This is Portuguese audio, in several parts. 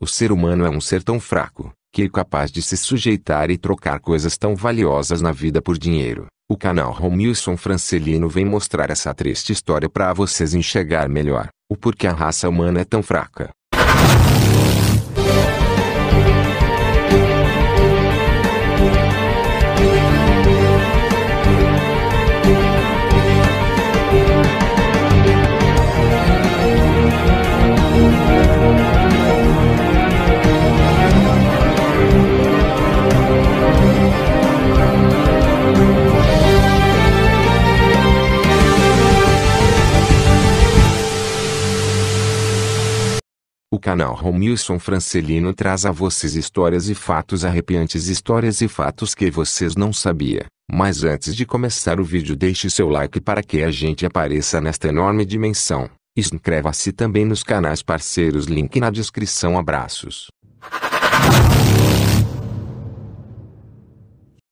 O ser humano é um ser tão fraco, que é capaz de se sujeitar e trocar coisas tão valiosas na vida por dinheiro. O canal Romilson Francelino vem mostrar essa triste história para vocês enxergar melhor o porquê a raça humana é tão fraca. O canal Romilson Francelino traz a vocês histórias e fatos arrepiantes, histórias e fatos que vocês não sabiam. Mas antes de começar o vídeo, deixe seu like para que a gente apareça nesta enorme dimensão. Inscreva-se também nos canais parceiros, link na descrição. Abraços.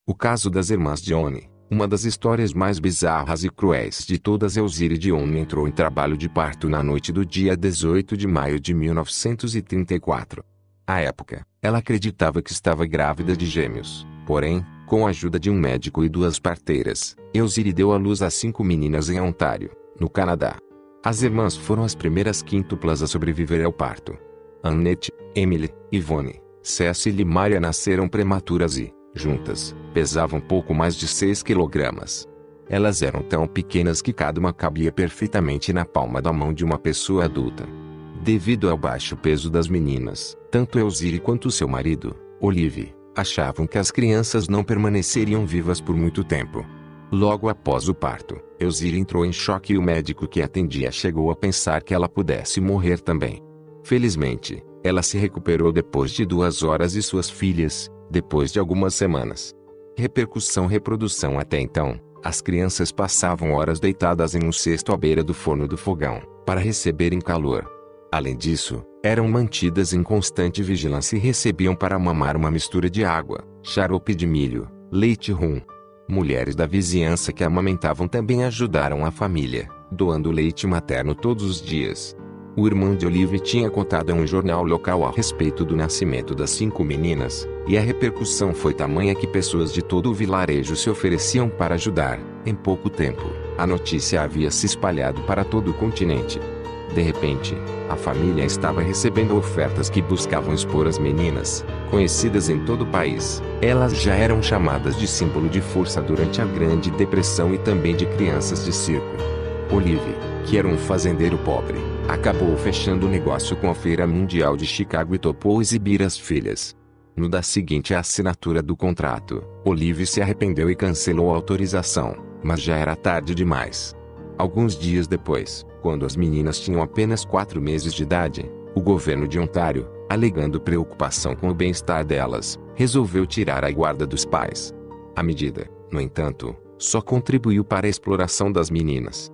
O caso das irmãs Dione. Uma das histórias mais bizarras e cruéis de todas. Elzire Dione entrou em trabalho de parto na noite do dia 18 de maio de 1934. À época, ela acreditava que estava grávida de gêmeos. Porém, com a ajuda de um médico e 2 parteiras, Elzire deu à luz a 5 meninas em Ontário, no Canadá. As irmãs foram as primeiras quíntuplas a sobreviver ao parto. Annette, Emily, Yvonne, Cecil e Maria nasceram prematuras e, juntas, pesavam pouco mais de 6 quilogramas. Elas eram tão pequenas que cada uma cabia perfeitamente na palma da mão de uma pessoa adulta. Devido ao baixo peso das meninas, tanto Elzire quanto seu marido, Olive, achavam que as crianças não permaneceriam vivas por muito tempo. Logo após o parto, Elzire entrou em choque e o médico que atendia chegou a pensar que ela pudesse morrer também. Felizmente, ela se recuperou depois de 2 horas e suas filhas, depois de algumas semanas. Reprodução. Até então, as crianças passavam horas deitadas em um cesto à beira do forno do fogão, para receberem calor. Além disso, eram mantidas em constante vigilância e recebiam para mamar uma mistura de água, xarope de milho, leite rum. Mulheres da vizinhança que amamentavam também ajudaram a família, doando leite materno todos os dias. O irmão de Olive tinha contado a um jornal local a respeito do nascimento das 5 meninas, e a repercussão foi tamanha que pessoas de todo o vilarejo se ofereciam para ajudar. Em pouco tempo, a notícia havia se espalhado para todo o continente. De repente, a família estava recebendo ofertas que buscavam expor as meninas, conhecidas em todo o país. Elas já eram chamadas de símbolo de força durante a Grande Depressão e também de crianças de circo. Olive, que era um fazendeiro pobre, acabou fechando o negócio com a Feira Mundial de Chicago e topou exibir as filhas. No dia seguinte à assinatura do contrato, Olive se arrependeu e cancelou a autorização, mas já era tarde demais. Alguns dias depois, quando as meninas tinham apenas 4 meses de idade, o governo de Ontário, alegando preocupação com o bem-estar delas, resolveu tirar a guarda dos pais. A medida, no entanto, só contribuiu para a exploração das meninas.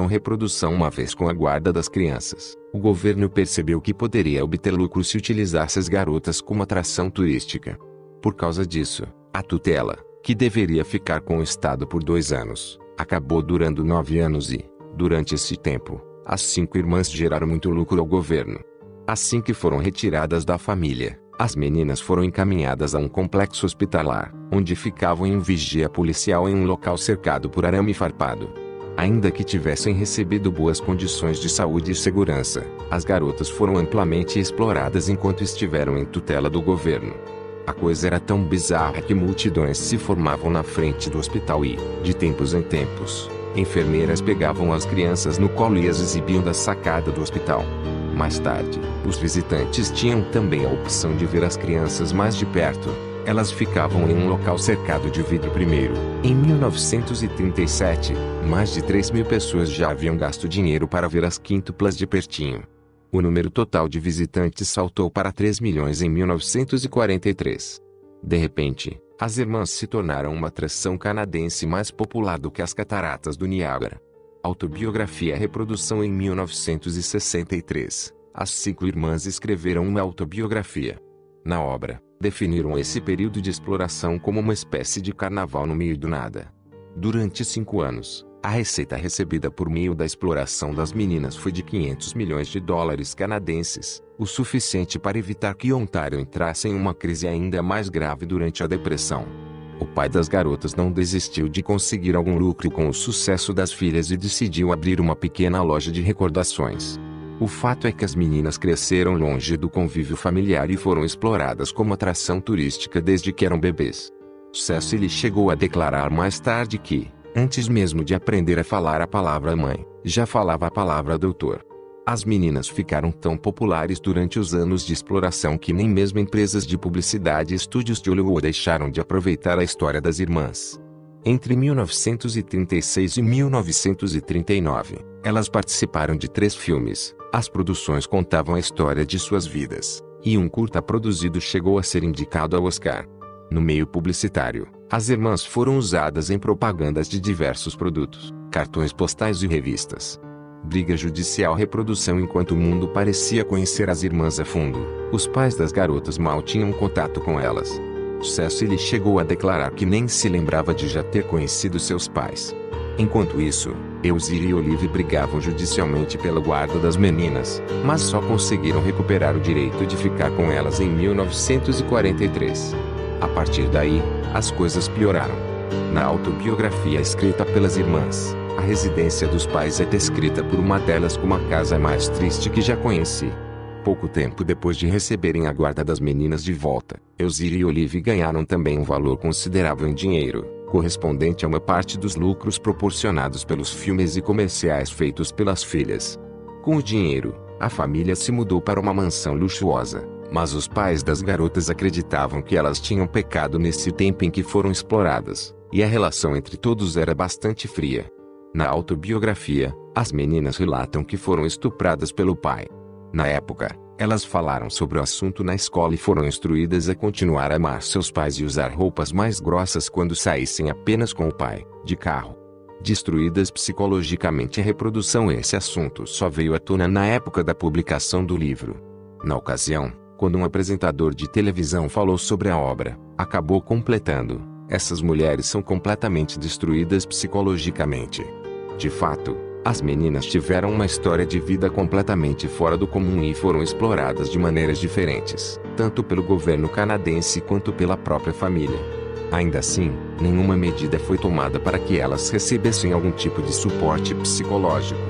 Reprodução. Uma vez com a guarda das crianças, o governo percebeu que poderia obter lucro se utilizasse as garotas como atração turística. Por causa disso, a tutela, que deveria ficar com o Estado por 2 anos, acabou durando 9 anos e, durante esse tempo, as 5 irmãs geraram muito lucro ao governo. Assim que foram retiradas da família, as meninas foram encaminhadas a um complexo hospitalar, onde ficavam em vigia policial em um local cercado por arame farpado. Ainda que tivessem recebido boas condições de saúde e segurança, as garotas foram amplamente exploradas enquanto estiveram em tutela do governo. A coisa era tão bizarra que multidões se formavam na frente do hospital e, de tempos em tempos, enfermeiras pegavam as crianças no colo e as exibiam da sacada do hospital. Mais tarde, os visitantes tinham também a opção de ver as crianças mais de perto. Elas ficavam em um local cercado de vidro. Em 1937, mais de 3.000 pessoas já haviam gasto dinheiro para ver as quíntuplas de pertinho. O número total de visitantes saltou para 3 milhões em 1943. De repente, as irmãs se tornaram uma atração canadense mais popular do que as cataratas do Niágara. Autobiografia. Reprodução. Em 1963, as 5 irmãs escreveram uma autobiografia. Na obra, definiram esse período de exploração como uma espécie de carnaval no meio do nada. Durante 5 anos, A receita recebida por meio da exploração das meninas foi de 500 milhões de dólares canadenses, o suficiente para evitar que Ontário entrasse em uma crise ainda mais grave durante a Depressão. O pai das garotas não desistiu de conseguir algum lucro com o sucesso das filhas e decidiu abrir uma pequena loja de recordações. O fato é que as meninas cresceram longe do convívio familiar e foram exploradas como atração turística desde que eram bebês. Cecily chegou a declarar mais tarde que, antes mesmo de aprender a falar a palavra mãe, já falava a palavra doutor. As meninas ficaram tão populares durante os anos de exploração que nem mesmo empresas de publicidade e estúdios de Hollywood deixaram de aproveitar a história das irmãs. Entre 1936 e 1939, elas participaram de 3 filmes. As produções contavam a história de suas vidas, e um curta produzido chegou a ser indicado ao Oscar. No meio publicitário, as irmãs foram usadas em propagandas de diversos produtos, cartões postais e revistas. Briga judicial. Reprodução. Enquanto o mundo parecia conhecer as irmãs a fundo, os pais das garotas mal tinham contato com elas. Cecily chegou a declarar que nem se lembrava de já ter conhecido seus pais. Enquanto isso, Elzira e Olive brigavam judicialmente pela guarda das meninas, mas só conseguiram recuperar o direito de ficar com elas em 1943. A partir daí, as coisas pioraram. Na autobiografia escrita pelas irmãs, a residência dos pais é descrita por uma delas como a casa mais triste que já conheci. Pouco tempo depois de receberem a guarda das meninas de volta, Elzira e Olive ganharam também um valor considerável em dinheiro, correspondente a uma parte dos lucros proporcionados pelos filmes e comerciais feitos pelas filhas. Com o dinheiro, a família se mudou para uma mansão luxuosa, mas os pais das garotas acreditavam que elas tinham pecado nesse tempo em que foram exploradas, e a relação entre todos era bastante fria. Na autobiografia, as meninas relatam que foram estupradas pelo pai. Na época, elas falaram sobre o assunto na escola e foram instruídas a continuar a amar seus pais e usar roupas mais grossas quando saíssem apenas com o pai, de carro. Destruídas psicologicamente. A reprodução. Esse assunto só veio à tona na época da publicação do livro. Na ocasião, quando um apresentador de televisão falou sobre a obra, acabou completando: essas mulheres são completamente destruídas psicologicamente. De fato, as meninas tiveram uma história de vida completamente fora do comum e foram exploradas de maneiras diferentes, tanto pelo governo canadense quanto pela própria família. Ainda assim, nenhuma medida foi tomada para que elas recebessem algum tipo de suporte psicológico.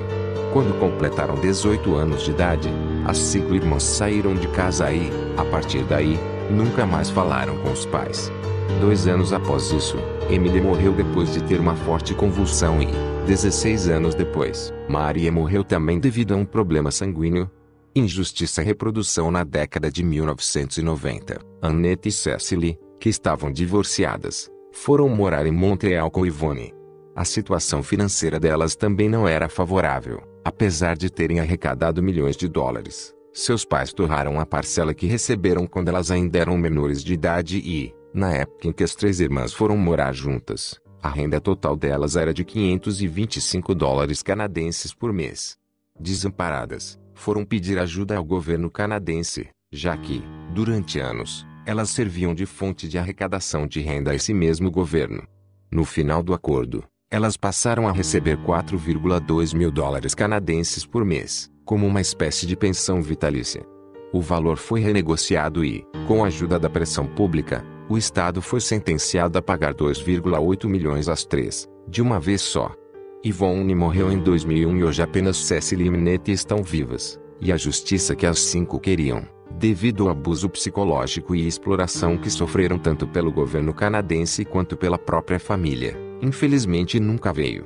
Quando completaram 18 anos de idade, as 5 irmãs saíram de casa e, a partir daí, nunca mais falaram com os pais. 2 anos após isso, Emily morreu depois de ter uma forte convulsão e, 16 anos depois, Maria morreu também devido a um problema sanguíneo. Injustiça. Reprodução. Na década de 1990, Annette e Cecily, que estavam divorciadas, foram morar em Montreal com Yvonne. A situação financeira delas também não era favorável, apesar de terem arrecadado milhões de dólares. Seus pais torraram a parcela que receberam quando elas ainda eram menores de idade e, na época em que as 3 irmãs foram morar juntas, a renda total delas era de 525 dólares canadenses por mês. Desamparadas, foram pedir ajuda ao governo canadense, já que, durante anos, elas serviam de fonte de arrecadação de renda a esse mesmo governo. No final do acordo, elas passaram a receber 4,2 mil dólares canadenses por mês, como uma espécie de pensão vitalícia. O valor foi renegociado e, com a ajuda da pressão pública, o Estado foi sentenciado a pagar 2,8 milhões às 3, de uma vez só. Yvonne morreu em 2001 e hoje apenas Cecily e Annette estão vivas, e a justiça que as 5 queriam, devido ao abuso psicológico e exploração que sofreram tanto pelo governo canadense quanto pela própria família, infelizmente nunca veio.